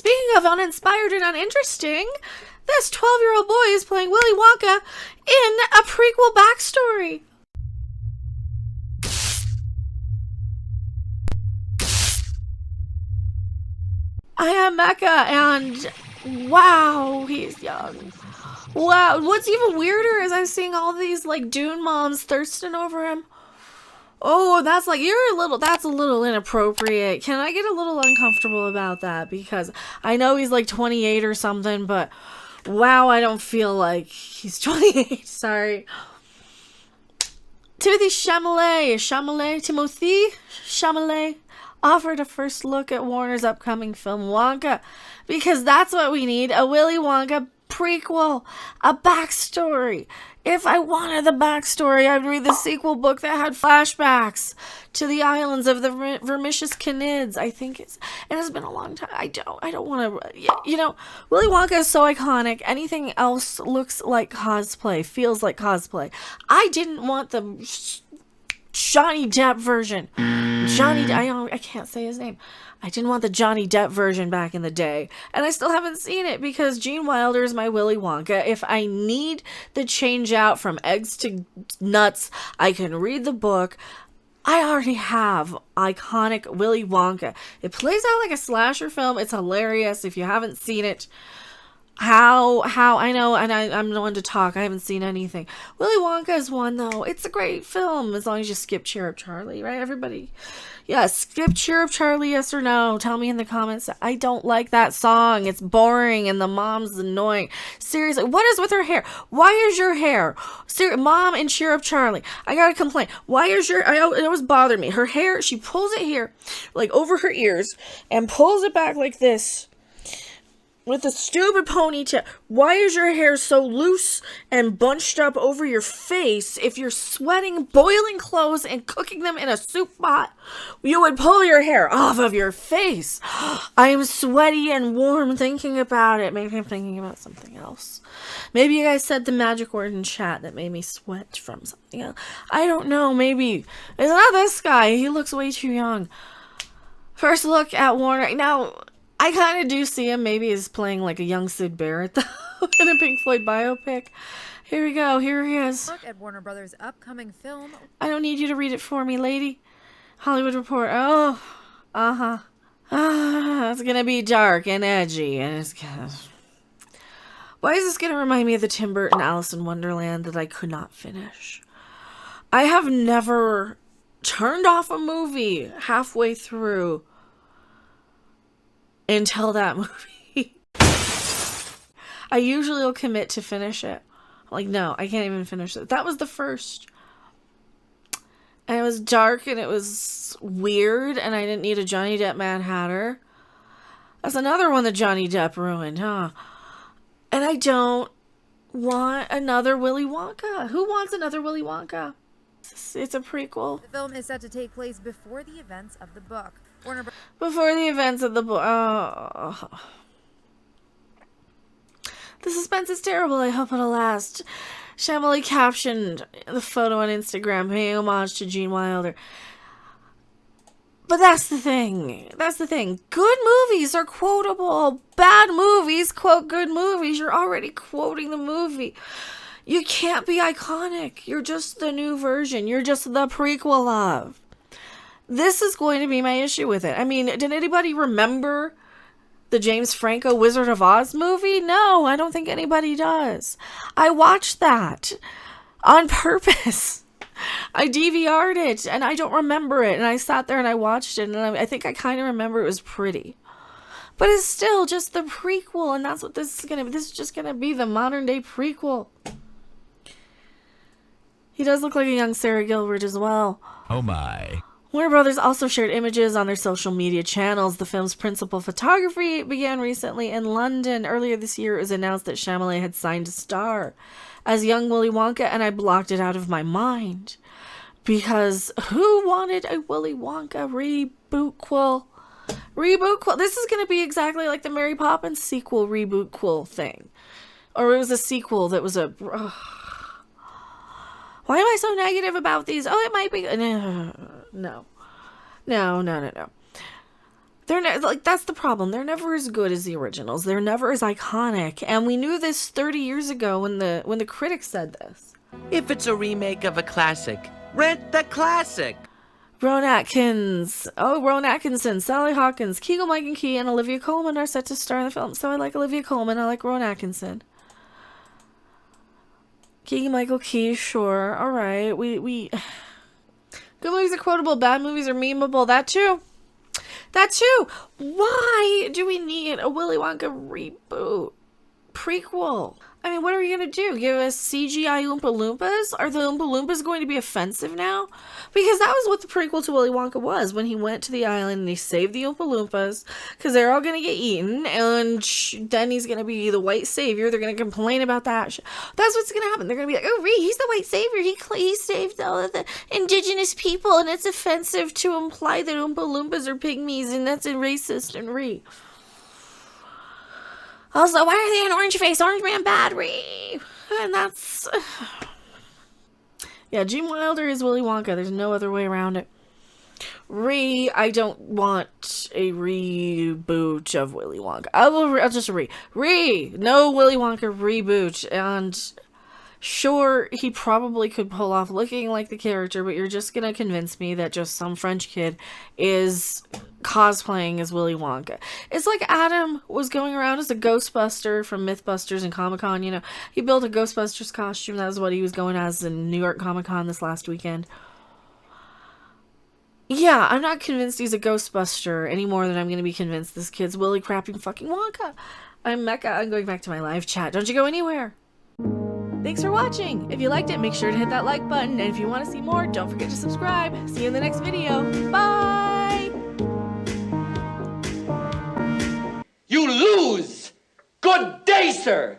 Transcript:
Speaking of uninspired and uninteresting, this 12-year-old boy is playing Willy Wonka in a prequel backstory. I am Mecha, and wow, he's young. Wow, what's even weirder is I'm seeing all these, like, Dune moms thirsting over him. Oh, that's a little inappropriate. Can I get a little uncomfortable about that? Because I know he's like 28 or something, but wow, I don't feel like he's 28. Sorry. Timothée Chalamet offered a first look at Warner's upcoming film Wonka, because that's what we need, a Willy Wonka prequel, a backstory. If I wanted the backstory, I'd read the sequel book that had flashbacks to the islands of the Vermicious Canids. I think it has been a long time. I don't want to, Willy Wonka is so iconic. Anything else looks like cosplay, feels like cosplay. I didn't want the Johnny Depp version. I can't say his name. I didn't want the Johnny Depp version back in the day. And I still haven't seen it because Gene Wilder is my Willy Wonka. If I need the change out from eggs to nuts, I can read the book. I already have iconic Willy Wonka. It plays out like a slasher film. It's hilarious if you haven't seen it. How I know, and I'm the one to talk. I haven't seen anything. Willy Wonka is one, though. It's a great film as long as you skip Cheer Up Charlie, right, everybody? Yeah, skip Cheer Up Charlie, yes or no? Tell me in the comments. I don't like that song. It's boring, and the mom's annoying. Seriously, what is with her hair? Why is your hair? Mom and Cheer Up Charlie. I gotta complain. Why is it always bothered me. Her hair, she pulls it here, like over her ears, and pulls it back like this. With a stupid ponytail. Why is your hair so loose and bunched up over your face? If you're sweating boiling clothes and cooking them in a soup pot, you would pull your hair off of your face. I am sweaty and warm thinking about it. Maybe I'm thinking about something else. Maybe you guys said the magic word in chat that made me sweat from something else. I don't know. Maybe. It's not this guy. He looks way too young. First look at Warner. Now, I kind of do see him maybe as playing like a young Sid Barrett, though, in a Pink Floyd biopic. Here we go. Here he is. Look at Warner Brothers' upcoming film. I don't need you to read it for me, lady. Hollywood Reporter. Oh, it's gonna be dark and edgy, and it's gonna... Why is this gonna remind me of the Tim Burton Alice in Wonderland that I could not finish? I have never turned off a movie halfway through until that movie. I usually will commit to finish it. Like, no, I can't even finish it. That was the first. And it was dark and it was weird and I didn't need a Johnny Depp Mad Hatter. That's another one that Johnny Depp ruined, huh? And I don't want another Willy Wonka. Who wants another Willy Wonka? It's a prequel. The film is set to take place before the events of the book. Before the events of the book. Oh. The suspense is terrible. I hope it'll last. Chalamet captioned the photo on Instagram, paying homage to Gene Wilder. But that's the thing. Good movies are quotable. Bad movies quote good movies. You're already quoting the movie. You can't be iconic. You're just the new version. You're just the prequel of. This is going to be my issue with it. I mean, did anybody remember the James Franco Wizard of Oz movie? No, I don't think anybody does. I watched that on purpose. I DVR'd it, and I don't remember it. And I sat there and I watched it, and I think I kind of remember it was pretty. But it's still just the prequel, and that's what this is going to be. This is just going to be the modern-day prequel. He does look like a young Sarah Gilbert as well. Oh my. Warner Brothers also shared images on their social media channels. The film's principal photography began recently in London. Earlier this year, it was announced that Chalamet had signed to star as young Willy Wonka, and I blocked it out of my mind. Because who wanted a Willy Wonka reboot-quel? This is going to be exactly like the Mary Poppins sequel reboot-quel thing. Or it was a sequel that was a... Why am I so negative about these? Oh, it might be... No. Like, that's the problem. They're never as good as the originals. They're never as iconic. And we knew this 30 years ago when the critics said this. If it's a remake of a classic, rent the classic. Rowan Atkinson, Sally Hawkins, Keegan-Michael Key, and Olivia Colman are set to star in the film. So I like Olivia Colman. I like Rowan Atkinson. Keegan-Michael Key, sure. All right. We good movies are quotable. Bad movies are memeable. That too. Why do we need a Willy Wonka reboot? Prequel. I mean, what are we going to do? Give us CGI Oompa Loompas? Are the Oompa Loompas going to be offensive now? Because that was what the prequel to Willy Wonka was, when he went to the island and he saved the Oompa Loompas, because they're all going to get eaten, and then he's going to be the white savior. They're going to complain about that. That's what's going to happen. They're going to be like, oh, he's the white savior. He saved all of the indigenous people, and it's offensive to imply that Oompa Loompas are pygmies, and that's racist, and Also, why are they an orange face? Orange man bad, And that's... Yeah, Gene Wilder is Willy Wonka. There's no other way around it. I don't want a reboot of Willy Wonka. I'll just no Willy Wonka reboot. And sure, he probably could pull off looking like the character, but you're just gonna convince me that just some French kid is cosplaying as Willy Wonka. It's like Adam was going around as a Ghostbuster from Mythbusters and Comic-Con, you know. He built a Ghostbusters costume. That was what he was going as in New York Comic-Con this last weekend. Yeah, I'm not convinced he's a Ghostbuster any more than I'm going to be convinced this kid's Willy crapping fucking Wonka. I'm Mecha. I'm going back to my live chat. Don't you go anywhere. Thanks for watching. If you liked it, make sure to hit that like button. And if you want to see more, don't forget to subscribe. See you in the next video. Bye! You lose! Good day, sir!